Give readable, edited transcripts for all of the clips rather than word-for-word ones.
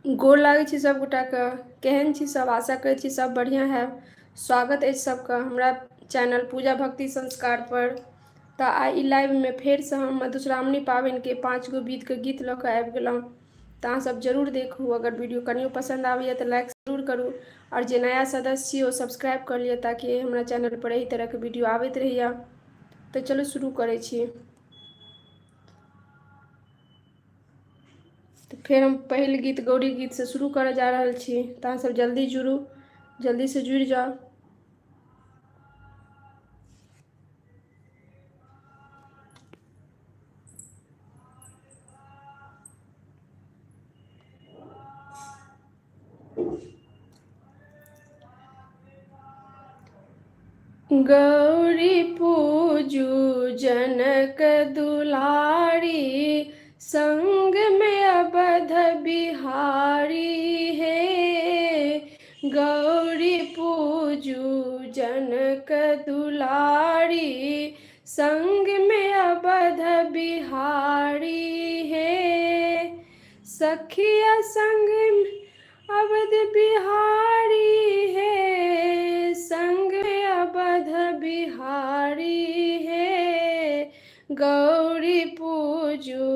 गोर लागै छी सब गोटाके। केहन छी सब? आशा करै छी सब बढ़िआँ हैब। स्वागत अछि सबके हमरा चैनल पूजा भक्ति संस्कार पर। तऽ आइ ई लाइवमे फेरसँ हम मधुश्रावणी पाबनिके 5 गो विधके गीत लऽ कऽ आबि गेलहुँ। तऽ अहाँ सब जरूर देखू। अगर वीडियो कनियो पसंद आबैए तऽ लाइक जरूर करू, और जे नया सदस्य छी ओ सब्सक्राइब कर लिअ ताकि हमरा चैनल पर एही तरहके वीडियो आबैत रहैए। तऽ चलू शुरू करै छी। तऽ फेर हम पहिल गीत गौरी गीतसँ शुरू करऽ जा रहल छी। तऽ अहाँ सब जल्दी जुड़ू, जल्दीसँ जुड़ि जाउ। गौरी पूजू जनक दुलारी, संग में अवध बिहारी हे। गौरी पूजू जनक दुलारी, संग में अवध बिहारी हे। सखिया संग अवध बिहारी हे, संग में अवध बिहारी हे। गौरी पूजू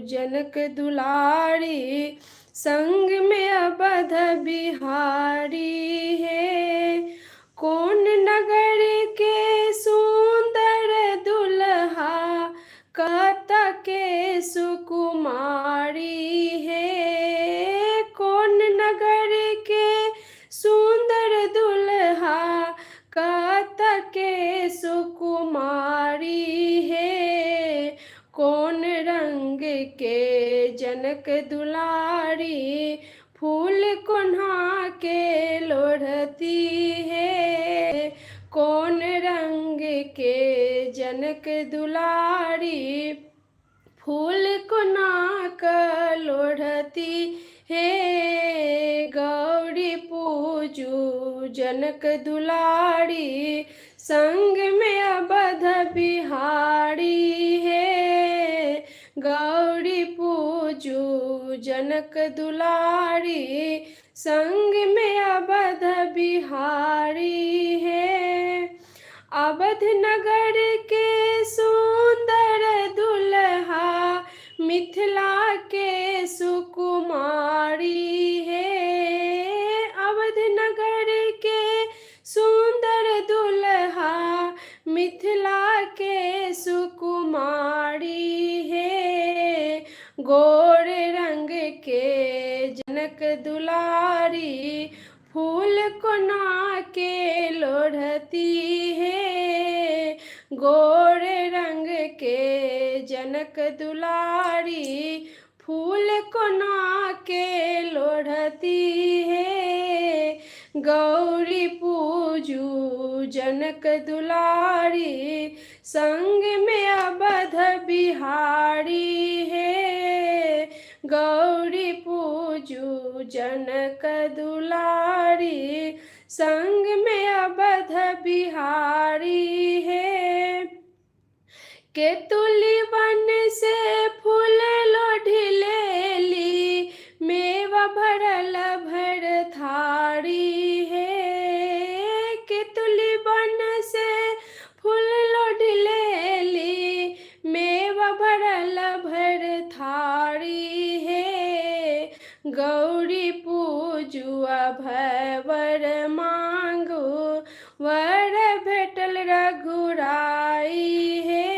जनक दुलारी, संग में अवध बिहारी हे। कौन नगर के सुंदर दुल्हा, कत के सुकुमारी हे। कौन नगर के सुंदर दुल्हा, कत के सुकुमारी हे। कौन रंग के जनक दुलारी, फूल कोन्हा के लोढ़ती है। कौन रंग के जनक दुलारी, फूल कोन्हा का लोढ़ती हे। गौरी पूजू जनक दुलारी, संग में अवध बिहारी हे। गौरी पूजू जनक दुलारी, संग में अवध बिहारी हे। अवध नगर के सुंदर दुल्हा, मिथिला के सुकुमारी हे। अवध नगर के सुंदर दुल्हा, मिथिला के सुकुमारी हे। गोर रंग के जनक दुलारी, फूल कोना के लोढ़ती है। गोर रंग के जनक दुलारी, फूल कोना के लोढ़ती है। गौरी पूजू जनक दुलारी, संग में अवध बिहारी है। गौरी पूजू जनक दुलारी, संग में अवध बिहारी है। केतुली वन से फूल लोढ़िलेली, मेवा भरल भर थारी है। केतुली वन से फूल लोढ़िलेली, मेवा भरल भर थारी है। गौरी पूजू अभयवर मांगू, वर भेटल रघुराई हे।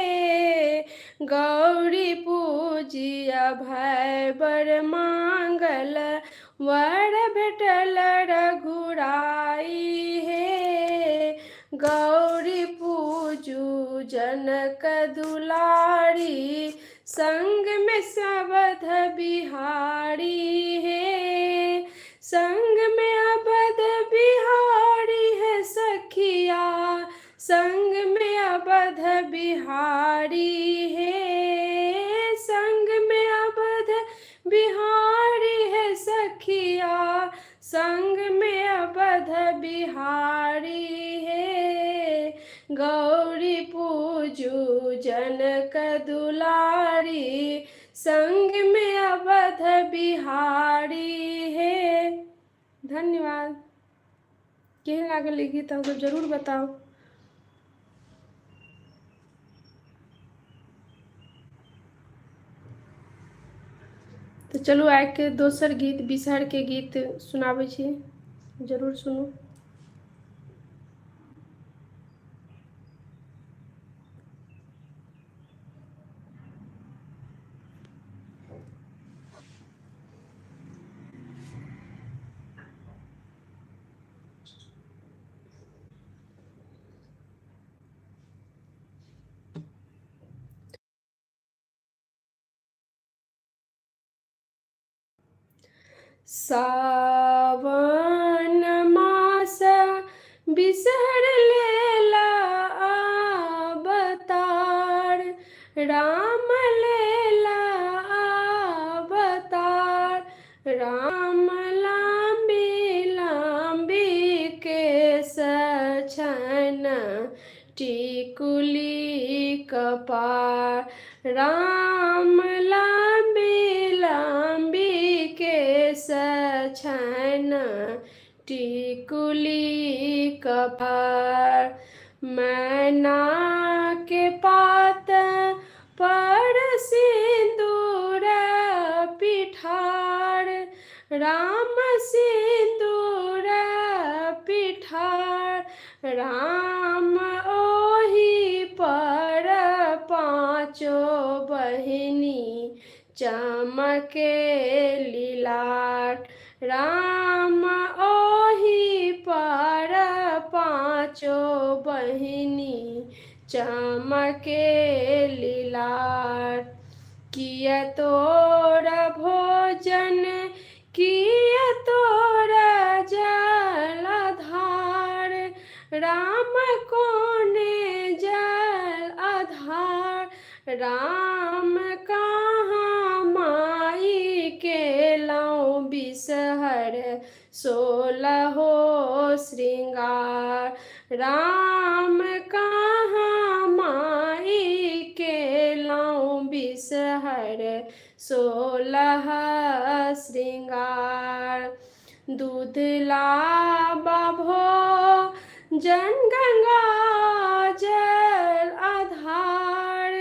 गौरी पूजी अभयवर मांगल, वर भेटल रघुराई हे। गौरी पूजू जनक दुलारी, संग में अवध बिहारी है। संग में अवध बिहारी है सखिया, संग में अवध बिहारी है। संग में अवध बिहारी है सखिया, संग में अवध बिहारी है। गौरी पूजू जनक दुलारी, संग में अवध बिहारी है। धन्यवाद। केहन लागल ई गीत हमको जरूर बताओ। तो चलू आइ के दोसर गीत बिसहर के गीत सुनाबै छी, जरूर सुनू। सावन मास बिसहर लेला अवतार, राम लेला अवतार। राम लांबी लांबी केश छन, टिकुली कपार। राम लांबी लांबी केश छन, टिकुली कपार। मैना के पात पर सिंदूर पिठार, राम सिंदूर पिठार। राम ओही पर पाँचो बहिनी चमके लीलाट। राम ओही पर पाँचो बहिनी चमके लीलाट। किया तोरा भोजन किया तोरा जलाधार, राम कोने जल आधार। राम कहाँ माई के लाऊं बिसहर, 16 श्रृंगार। राम कहाँ माई के लाऊं बिसहर, 16 श्रृंगार। दूध लाबा भोजन गंगा जल आधार,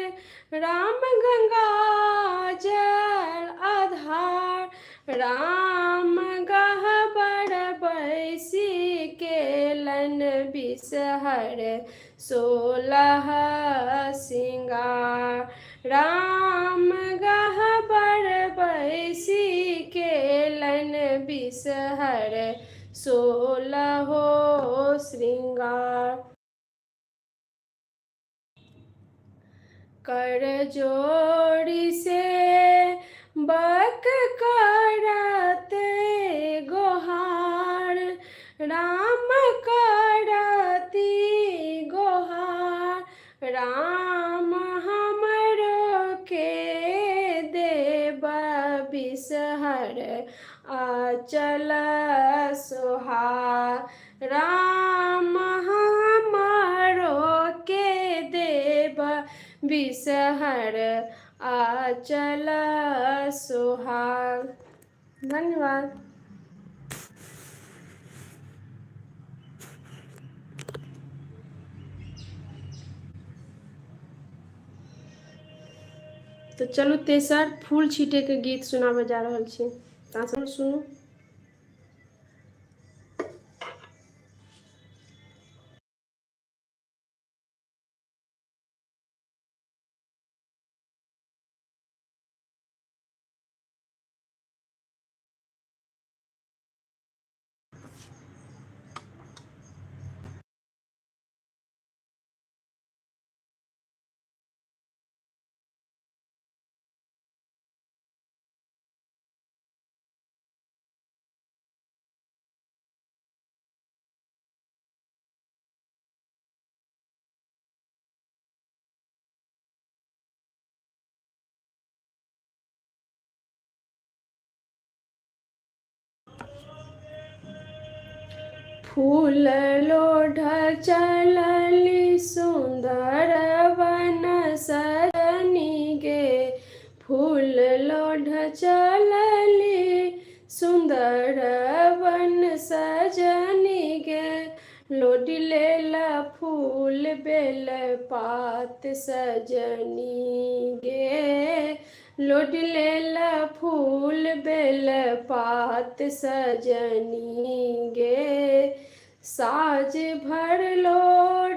राम गंगा जल आधार। राम गहबर बैसी केलन बिसहर, 16 श्रृंगार। राम गहबर बैसी केलन बिसहर, 16 श्रृंगार। कर जोड़ी से बक करते गोहार, राम करती गोहार। राम हमरो के देव बिसहर, अचल सोहार। राम हमरो के देव बिसहर, अचल सोहार। धन्यवाद। तो चलू तेसर फूल छीटे के गीत सुनाबे जा रहल छी, अहाँ सब सुनू। फूल लोढ़ चलली सुंदर वन सजनी गे, फूल लोढ़ चलली सुंदर वन सजनी गे, लोडी लेला फूल बेल पात सजनी गे, लोडी लेला फूल बेल पात सजनी गे, साज भर लो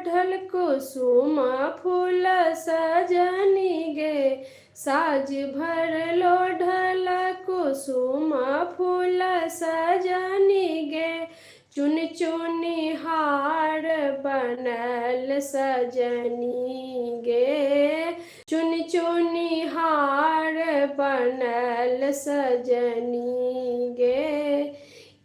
ढल कुसुम फूल सजनी गे, साज भर लो ढल कुसुम फूल सजनी गे, चुन चुनी हार बनल सजनी गे, चुन चुनी हार बनल सजनी गे,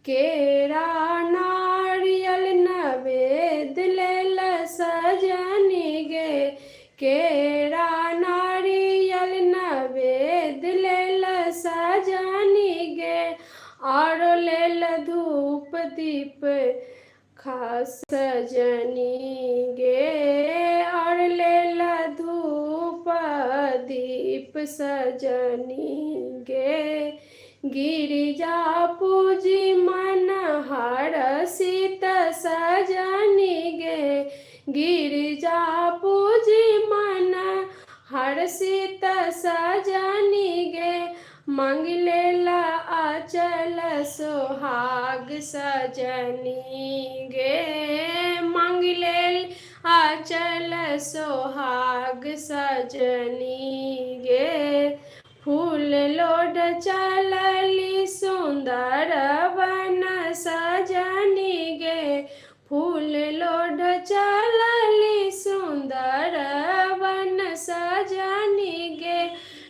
केरा नारियल नवेद लेल सजनी गे, केरा नारियल नवेद लेल सजनी गे, और लेल धूप दीप खास सजनी गे, और लेल धूप दीप सजनी गे, गिरिजा पूजी मन हरषित सजनी गे, गिरिजा पूजी मन हरषित सजनी गे, मांग लेला अचल सोहाग सजनी गे, मांग लेल अचल सोहाग सजनी गे, फूल लोड चलली सुंदर वन सजनी गे, फूल लोड चलली सुंदर वन सजनी गे,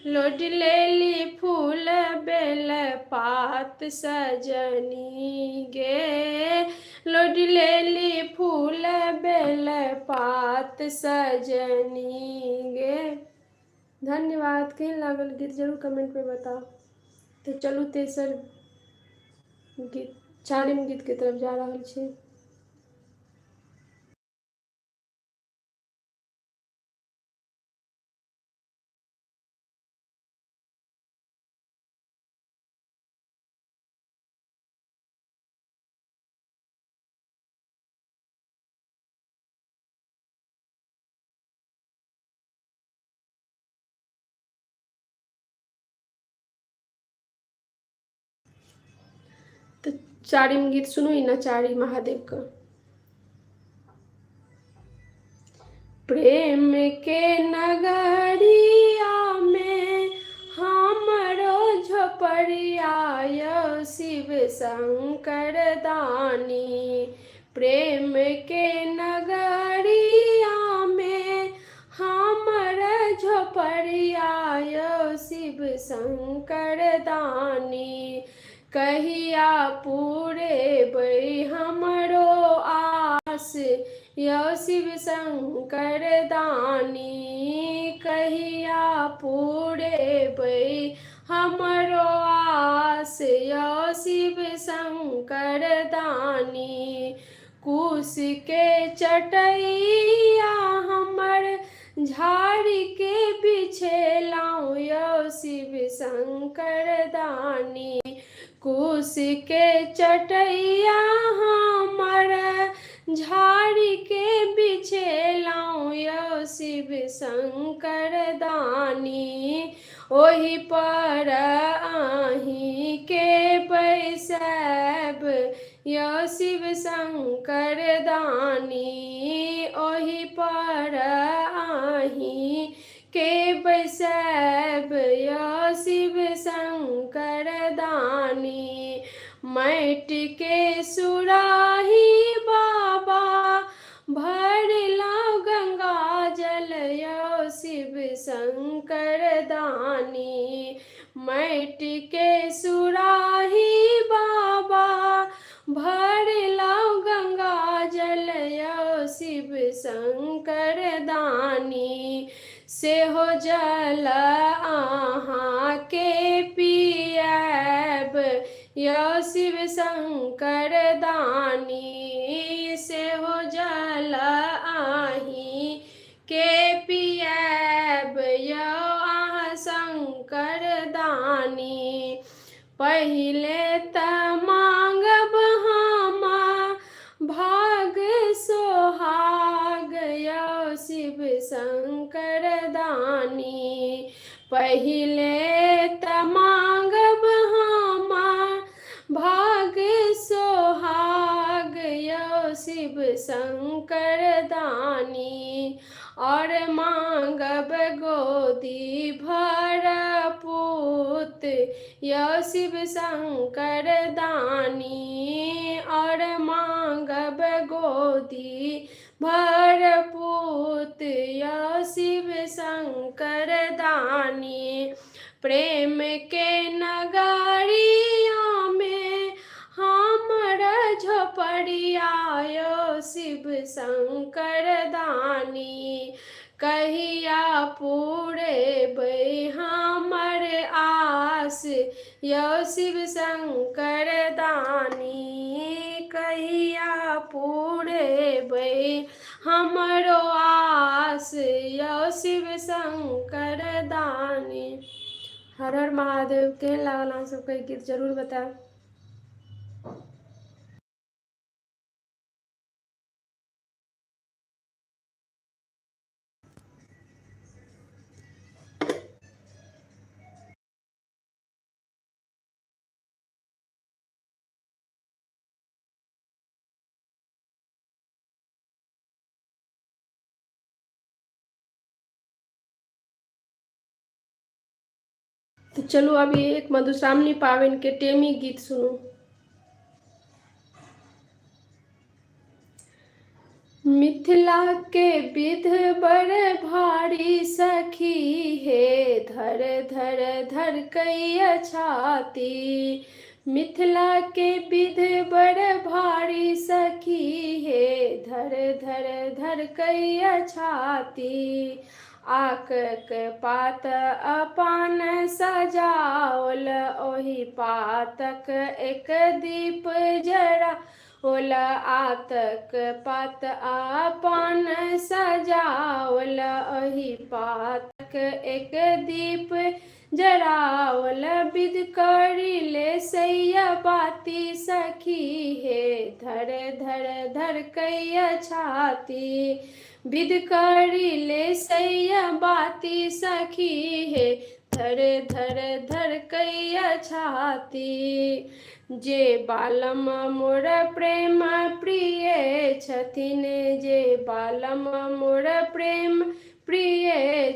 लोड लेली फूल बेल पात सजनी गे, लोड लेली फूल बेल पात सजनी गे। धन्यवाद। केहन लागल गीत जरूर कमेंट में बताओ। तो चलू तेसर गीत चारिम गीत के तरफ जा रहल छी। तो चारिम गीत सुनू नचारी महादेव का। प्रेम के नगरिया में हमरो झोपड़िया यो शिव शंकर दानी, प्रेम के नगरिया में हमर झोपड़िया यो शिव शंकर दानी, कहिया पूरे बै हमरो आस यो शिव शंकर दानी, कहिया पूरे बै हमरो आस यो शिव शंकर दानी, कुश के चटैया हमर झाड़ी के बिछेलाऊं यो शिव शंकर दानी, कुश के चटैया हमर झाड़ी के बिछेलाऊं यो शिव शंकर दानी, ओही पर आही के बैसब यो शिव शंकर दानी, ओही पर आही के बैसब यो शिव शंकर दानी, माटि के सुराही बाबा भरला गंगा जल यो शिव शंकर दानी, माटि के सुराही बाबा भरला गंगा जल यो शिव शंकर दानी, से हो जल आहाँ के पियब यो शिव शंकर दानी, से हो जल आही के पियब यो आहाँ शंकर दानी, पहिले त मांगब हम भाग सोहाग यौ शिव शंकर दानी। पहिले त मांगब हम भाग सोहाग यौ शिव शंकर दानी। और मांगब गोदी भर पूत यौ शिव शंकर दानी। और मांगब गोदी भर पूत यौ शिव शंकर दानी। प्रेम के नगरिया में हमर झोपड़िया यौ शिव शंकर दानी। कहिया पूरेबै हमर आस यौ शिव शंकर दानी। कहिया पूरेबै हमरो आस यौ शिव शंकर दानी। हर हर महादेव। केहन लागल अहाँ सबके गीत जरूर बताएब। तो चलू अभी एक मधुश्रावणी पावनि के टेमी गीत सुनू। मिथिला के विध बड़ भारी सखी हे धर धर धर कैया छाती। मिथिला के विध बड़ भारी सखी हे धर धर धर कैया छाती। आकक पात अपन सजाओल ओहि पातक एक दीप जरा ओला। आतक पात अपन सजाओल ओहि पातक एक दीप जराओल। विध करी ले सैया बाती सखी हे धर धर धर कैया छाती। विध करी ले सैया बाती सखी हे धर धर धर कैया छाती। जे बालम मोर प्रेम प्रिय छथिन जे बालम मोर प्रेम प्रिय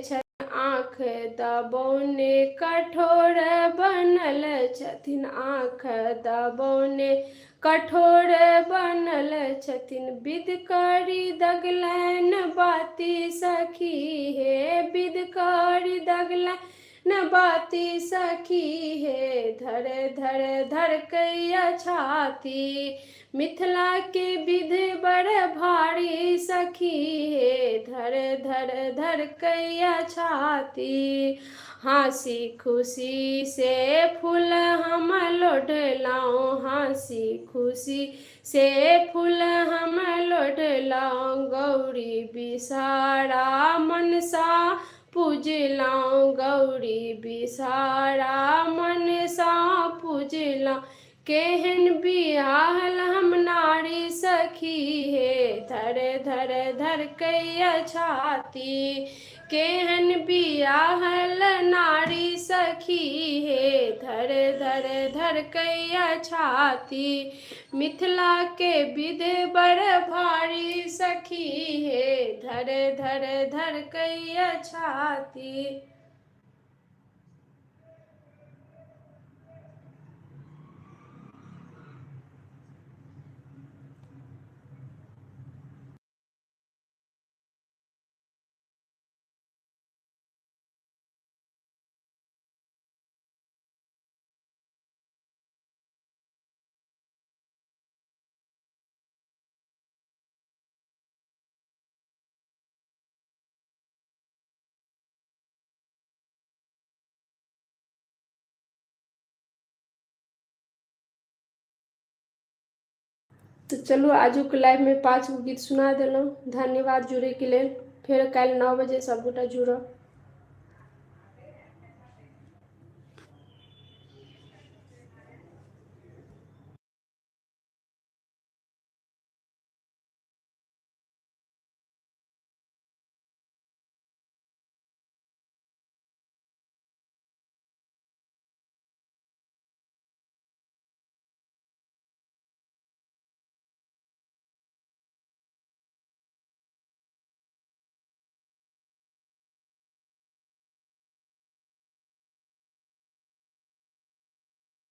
छथिन। आँख दबौने कठोर बनल छथिन आँख दबौने कठोर बनल छथिन। विध करी दगलैन बाती सखी हे विध करी दगलैन बाती सखी हे धर धर धर कैया छाती। मिथिला के विध बड़ भारी सखी हे धर धर धर कैया छाती। हँसी खुशी से फूल हम लोढ़लौं हँसी खुशी से फूल हम लोढ़लौं। गौरी बिषहारा मनसा पूजलौं गौरी बिषहारा मनसा पूजलौं। केहन बियाहल हम नारी सखी हे धर धर धर कैया छाती। केहन बियाहल नारी सखी हे धर धर धर कैया छाती। मिथिला के विध बड़ भारी सखी हे धर धर धर कैया छाती। तो चलू आजुक लाइव में 5 गो गीत सुना देलहुँ। धन्यवाद जुड़े के लेल। फिर कल 9 बजे सब गोटा जुड़ब।